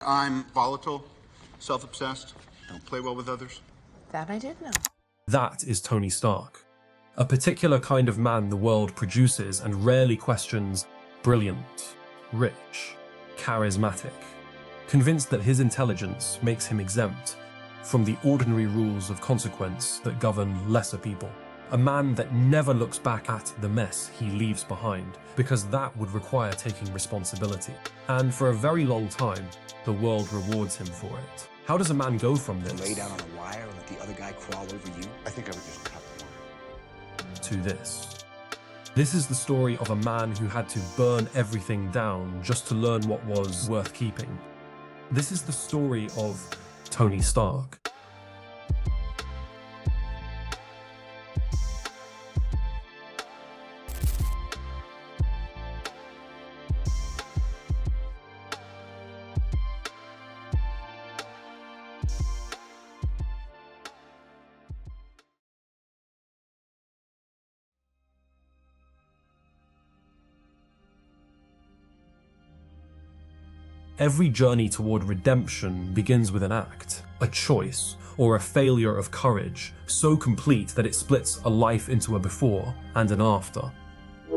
I'm volatile, self-obsessed, don't play well with others. That I did know. That is Tony Stark. A particular kind of man the world produces and rarely questions, brilliant, rich, charismatic, convinced that his intelligence makes him exempt from the ordinary rules of consequence that govern lesser people. A man that never looks back at the mess he leaves behind, because that would require taking responsibility. And for a very long time, the world rewards him for it. How does a man go from this Lay down on a wire and let the other guy crawl over you? I think I would just cut the wire. to this? This is the story of a man who had to burn everything down just to learn what was worth keeping. This is the story of Tony Stark. Every journey toward redemption begins with an act, a choice, or a failure of courage so complete that it splits a life into a before and an after.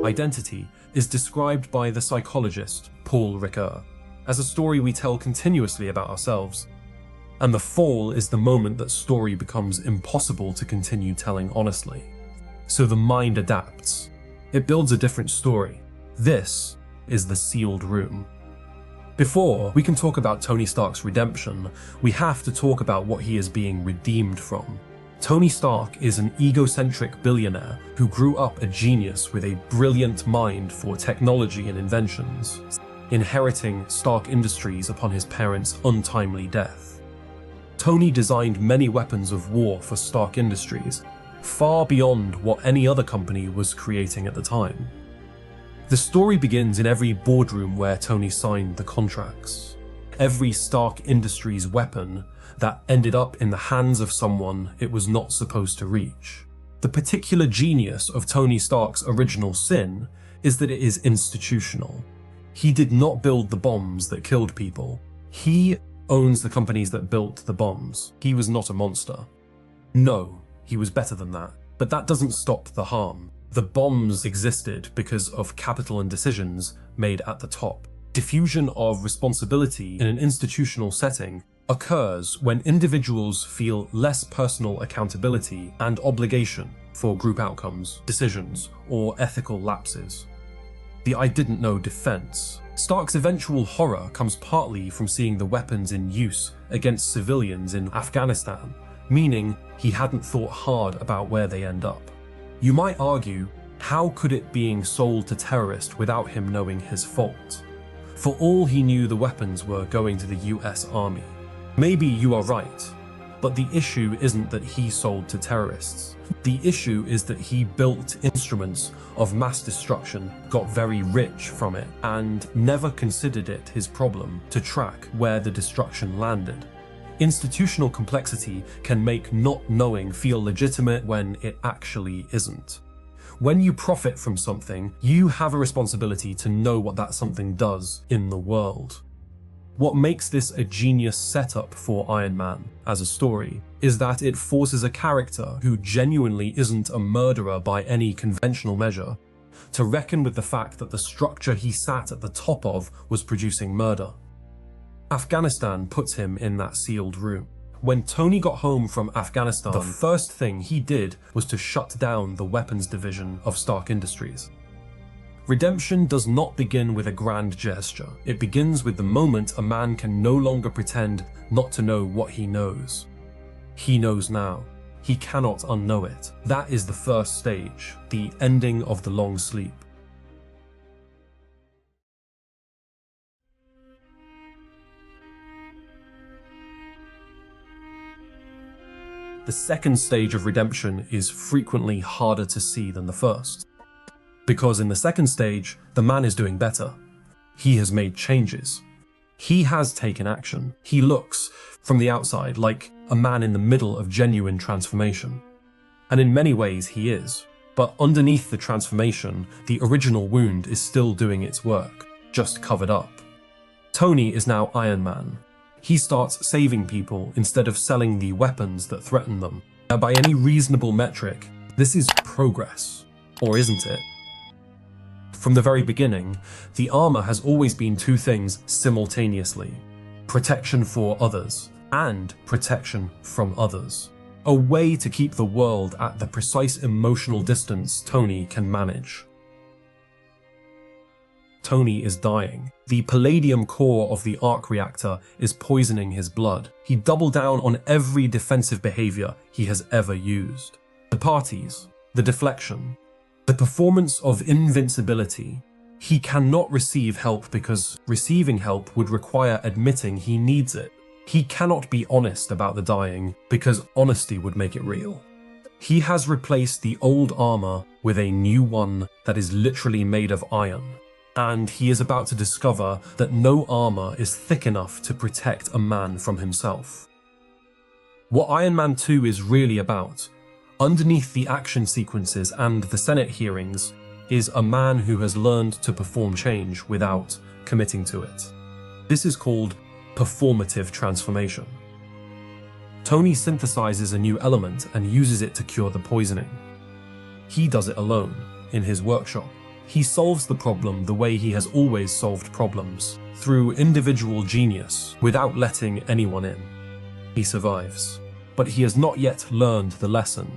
Identity is described by the psychologist Paul Ricoeur as a story we tell continuously about ourselves, and the fall is the moment that story becomes impossible to continue telling honestly. So the mind adapts. It builds a different story. This is the sealed room. Before we can talk about Tony Stark's redemption, we have to talk about what he is being redeemed from. Tony Stark is an egocentric billionaire who grew up a genius with a brilliant mind for technology and inventions, inheriting Stark Industries upon his parents' untimely death. Tony designed many weapons of war for Stark Industries, far beyond what any other company was creating at the time. The story begins in every boardroom where Tony signed the contracts. Every Stark Industries weapon that ended up in the hands of someone it was not supposed to reach. The particular genius of Tony Stark's original sin is that it is institutional. He did not build the bombs that killed people. He owns the companies that built the bombs. He was not a monster. No, he was better than that. But that doesn't stop the harm. The bombs existed because of capital and decisions made at the top. Diffusion of responsibility in an institutional setting occurs when individuals feel less personal accountability and obligation for group outcomes, decisions, or ethical lapses. The I didn't know defense. Stark's eventual horror comes partly from seeing the weapons in use against civilians in Afghanistan, meaning he hadn't thought hard about where they end up. You might argue, how could it being sold to terrorists without him knowing his fault? For all he knew, the weapons were going to the US Army. Maybe you are right, but the issue isn't that he sold to terrorists. The issue is that he built instruments of mass destruction, got very rich from it, and never considered it his problem to track where the destruction landed. Institutional complexity can make not knowing feel legitimate when it actually isn't. When you profit from something, you have a responsibility to know what that something does in the world. What makes this a genius setup for Iron Man as a story is that it forces a character who genuinely isn't a murderer by any conventional measure to reckon with the fact that the structure he sat at the top of was producing murder. Afghanistan puts him in that sealed room. When Tony got home from Afghanistan, the first thing he did was to shut down the weapons division of Stark Industries. Redemption does not begin with a grand gesture. It begins with the moment a man can no longer pretend not to know what he knows. He knows now. He cannot unknow it. That is the first stage, the ending of the long sleep. The second stage of redemption is frequently harder to see than the first. Because in the second stage, the man is doing better. He has made changes. He has taken action. He looks, from the outside, like a man in the middle of genuine transformation. And in many ways he is. But underneath the transformation, the original wound is still doing its work, just covered up. Tony is now Iron Man. He starts saving people instead of selling the weapons that threaten them. Now, by any reasonable metric, this is progress, or isn't it? From the very beginning, the armor has always been two things simultaneously: protection for others and protection from others. A way to keep the world at the precise emotional distance Tony can manage. Tony is dying. The palladium core of the arc reactor is poisoning his blood. He doubled down on every defensive behavior he has ever used. The parties, the deflection, the performance of invincibility. He cannot receive help because receiving help would require admitting he needs it. He cannot be honest about the dying because honesty would make it real. He has replaced the old armor with a new one that is literally made of iron. And he is about to discover that no armor is thick enough to protect a man from himself. What Iron Man 2 is really about, underneath the action sequences and the Senate hearings, is a man who has learned to perform change without committing to it. This is called performative transformation. Tony synthesizes a new element and uses it to cure the poisoning. He does it alone, in his workshop. He solves the problem the way he has always solved problems, through individual genius, without letting anyone in. He survives, but he has not yet learned the lesson.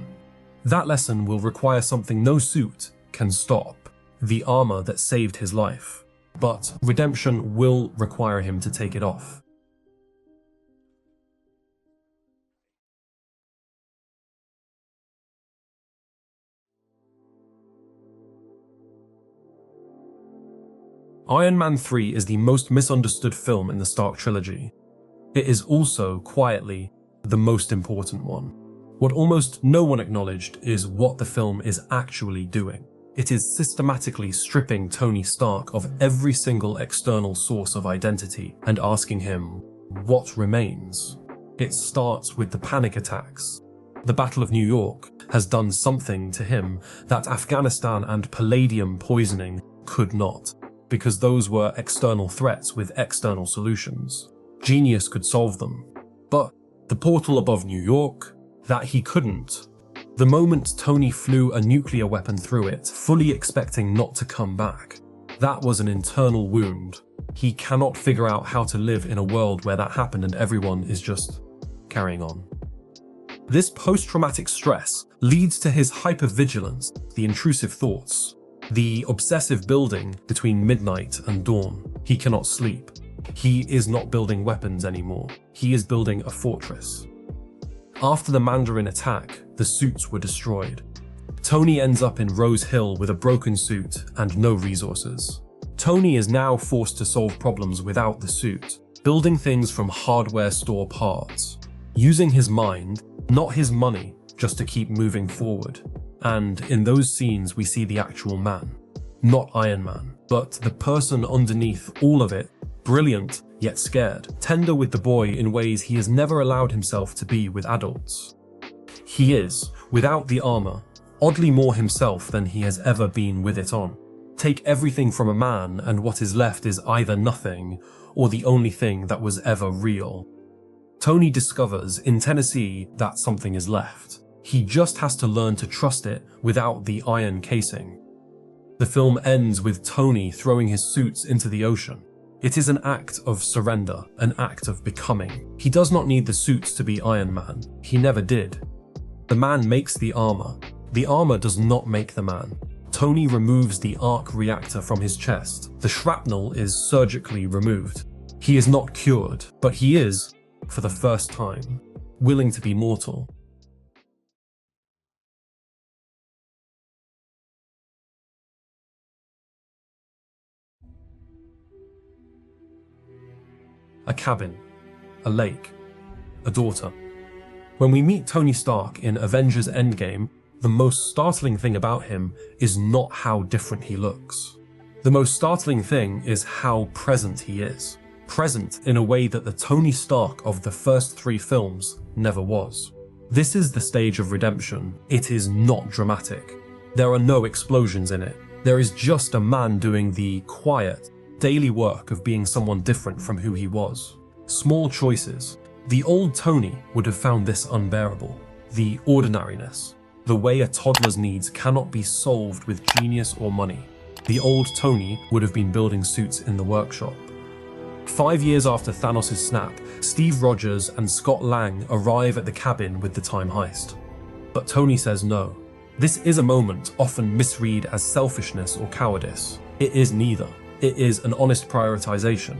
That lesson will require something no suit can stop, the armor that saved his life. But redemption will require him to take it off. Iron Man 3 is the most misunderstood film in the Stark trilogy. It is also, quietly, the most important one. What almost no one acknowledged is what the film is actually doing. It is systematically stripping Tony Stark of every single external source of identity and asking him, what remains? It starts with the panic attacks. The Battle of New York has done something to him that Afghanistan and palladium poisoning could not, because those were external threats with external solutions. Genius could solve them. But the portal above New York, that he couldn't. The moment Tony flew a nuclear weapon through it, fully expecting not to come back, that was an internal wound. He cannot figure out how to live in a world where that happened and everyone is just carrying on. This post-traumatic stress leads to his hypervigilance, the intrusive thoughts, the obsessive building between midnight and dawn. He cannot sleep. He is not building weapons anymore. He is building a fortress. After the Mandarin attack, the suits were destroyed. Tony ends up in Rose Hill with a broken suit and no resources. Tony is now forced to solve problems without the suit, building things from hardware store parts, using his mind, not his money, just to keep moving forward. And in those scenes we see the actual man, not Iron Man, but the person underneath all of it, brilliant yet scared, tender with the boy in ways he has never allowed himself to be with adults. He is, without the armor, oddly more himself than he has ever been with it on. Take everything from a man and what is left is either nothing or the only thing that was ever real. Tony discovers in Tennessee that something is left. He just has to learn to trust it without the iron casing. The film ends with Tony throwing his suits into the ocean. It is an act of surrender, an act of becoming. He does not need the suits to be Iron Man. He never did. The man makes the armor. The armor does not make the man. Tony removes the arc reactor from his chest. The shrapnel is surgically removed. He is not cured, but he is, for the first time, willing to be mortal. A cabin, a lake, a daughter. When we meet Tony Stark in Avengers Endgame, the most startling thing about him is not how different he looks. The most startling thing is how present he is. Present in a way that the Tony Stark of the first 3 films never was. This is the stage of redemption. It is not dramatic. There are no explosions in it. There is just a man doing the quiet, daily work of being someone different from who he was. Small choices. The old Tony would have found this unbearable. The ordinariness. The way a toddler's needs cannot be solved with genius or money. The old Tony would have been building suits in the workshop. 5 years after Thanos' snap, Steve Rogers and Scott Lang arrive at the cabin with the time heist. But Tony says no. This is a moment often misread as selfishness or cowardice. It is neither. It is an honest prioritization.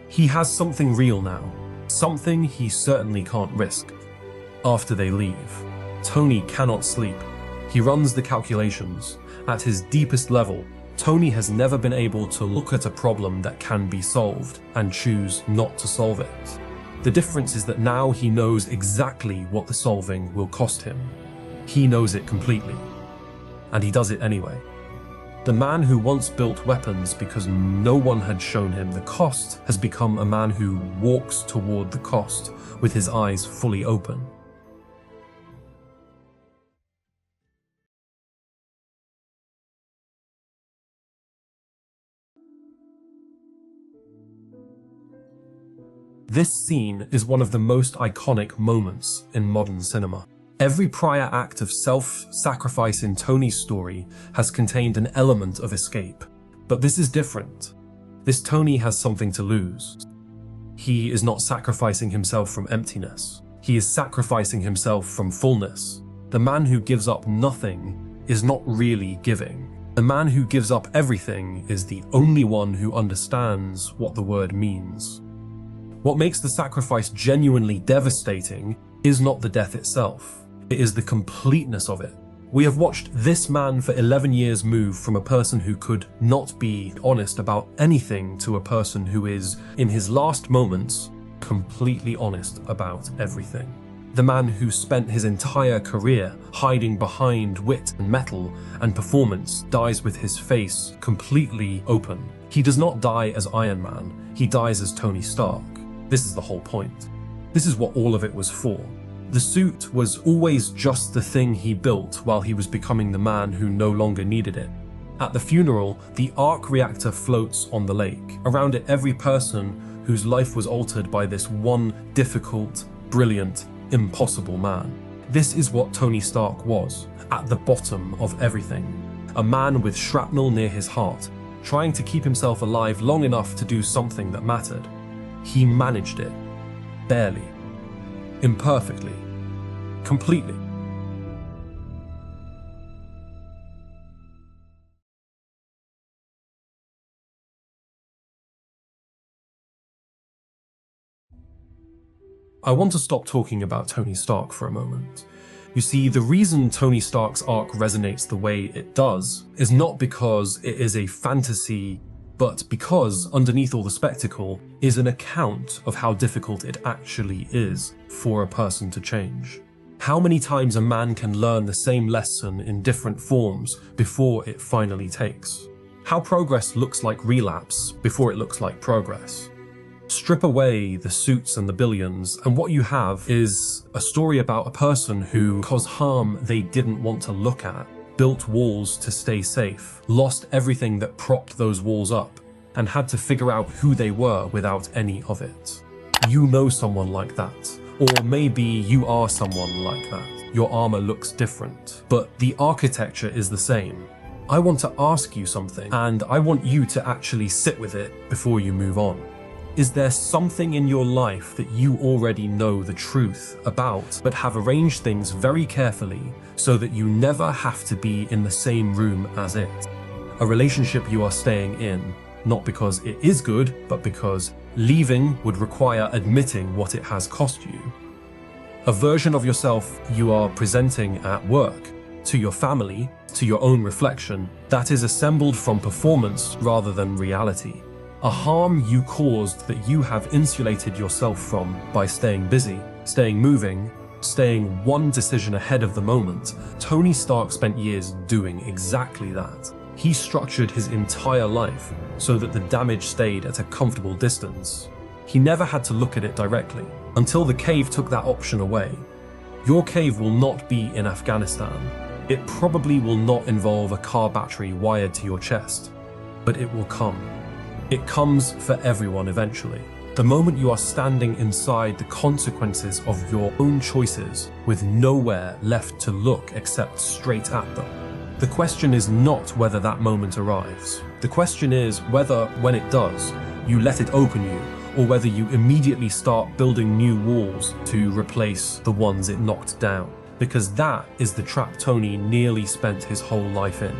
He has something real now, something he certainly can't risk. After they leave, Tony cannot sleep. He runs the calculations. At his deepest level, Tony has never been able to look at a problem that can be solved and choose not to solve it. The difference is that now he knows exactly what the solving will cost him. He knows it completely, and he does it anyway. The man who once built weapons because no one had shown him the cost has become a man who walks toward the cost with his eyes fully open. This scene is one of the most iconic moments in modern cinema. Every prior act of self-sacrifice in Tony's story has contained an element of escape. But this is different. This Tony has something to lose. He is not sacrificing himself from emptiness. He is sacrificing himself from fullness. The man who gives up nothing is not really giving. The man who gives up everything is the only one who understands what the word means. What makes the sacrifice genuinely devastating is not the death itself. It is the completeness of it. We have watched this man for 11 years move from a person who could not be honest about anything to a person who is, in his last moments, completely honest about everything. The man who spent his entire career hiding behind wit and metal and performance dies with his face completely open. He does not die as Iron Man, he dies as Tony Stark. This is the whole point. This is what all of it was for. The suit was always just the thing he built while he was becoming the man who no longer needed it. At the funeral, the arc reactor floats on the lake. Around it, every person whose life was altered by this one difficult, brilliant, impossible man. This is what Tony Stark was, at the bottom of everything. A man with shrapnel near his heart, trying to keep himself alive long enough to do something that mattered. He managed it. Barely. Imperfectly. Completely. I want to stop talking about Tony Stark for a moment. You see, the reason Tony Stark's arc resonates the way it does is not because it is a fantasy, but because underneath all the spectacle is an account of how difficult it actually is for a person to change. How many times a man can learn the same lesson in different forms before it finally takes. How progress looks like relapse before it looks like progress. Strip away the suits and the billions, and what you have is a story about a person who caused harm they didn't want to look at, built walls to stay safe, lost everything that propped those walls up, and had to figure out who they were without any of it. You know someone like that. Or maybe you are someone like that. Your armor looks different, but the architecture is the same. I want to ask you something, and I want you to actually sit with it before you move on. Is there something in your life that you already know the truth about, but have arranged things very carefully so that you never have to be in the same room as it? A relationship you are staying in, not because it is good, but because leaving would require admitting what it has cost you. A version of yourself you are presenting at work, to your family, to your own reflection, that is assembled from performance rather than reality. A harm you caused that you have insulated yourself from by staying busy, staying moving, staying one decision ahead of the moment. Tony Stark spent years doing exactly that. He structured his entire life so that the damage stayed at a comfortable distance. He never had to look at it directly, until the cave took that option away. Your cave will not be in Afghanistan. It probably will not involve a car battery wired to your chest, but it will come. It comes for everyone eventually. The moment you are standing inside the consequences of your own choices with nowhere left to look except straight at them. The question is not whether that moment arrives. The question is whether, when it does, you let it open you, or whether you immediately start building new walls to replace the ones it knocked down. Because that is the trap Tony nearly spent his whole life in.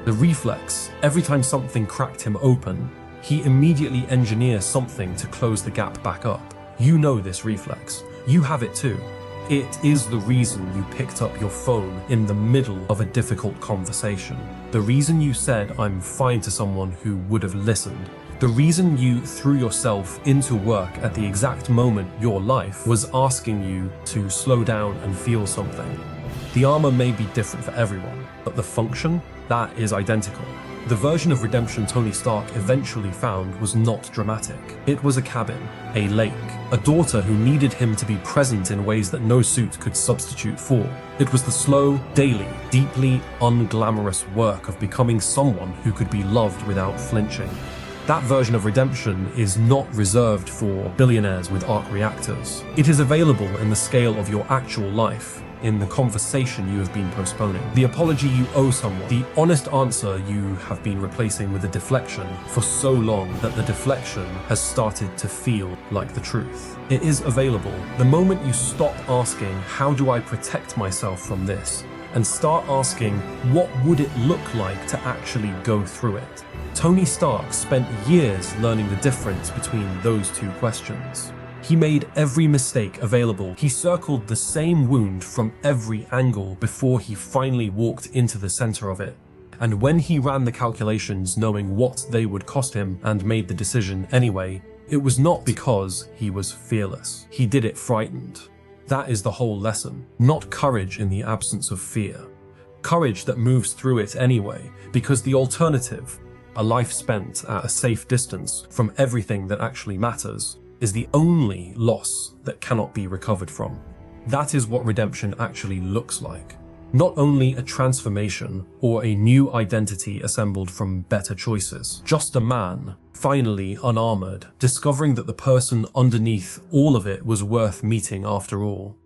The reflex, every time something cracked him open, he immediately engineers something to close the gap back up. You know this reflex. You have it too. It is the reason you picked up your phone in the middle of a difficult conversation. The reason you said "I'm fine" to someone who would have listened. The reason you threw yourself into work at the exact moment your life was asking you to slow down and feel something. The armor may be different for everyone, but the function, that is identical. The version of redemption Tony Stark eventually found was not dramatic. It was a cabin, a lake, a daughter who needed him to be present in ways that no suit could substitute for. It was the slow, daily, deeply unglamorous work of becoming someone who could be loved without flinching. That version of redemption is not reserved for billionaires with arc reactors. It is available in the scale of your actual life, in the conversation you have been postponing, the apology you owe someone, the honest answer you have been replacing with a deflection for so long that the deflection has started to feel like the truth. It is available. The moment you stop asking, "How do I protect myself from this?" and start asking, "What would it look like to actually go through it?" Tony Stark spent years learning the difference between those two questions. He made every mistake available. He circled the same wound from every angle before he finally walked into the center of it. And when he ran the calculations knowing what they would cost him and made the decision anyway, it was not because he was fearless. He did it frightened. That is the whole lesson. Not courage in the absence of fear. Courage that moves through it anyway, because the alternative, a life spent at a safe distance from everything that actually matters, is the only loss that cannot be recovered from. That is what redemption actually looks like. Not only a transformation or a new identity assembled from better choices, just a man, finally unarmored, discovering that the person underneath all of it was worth meeting after all.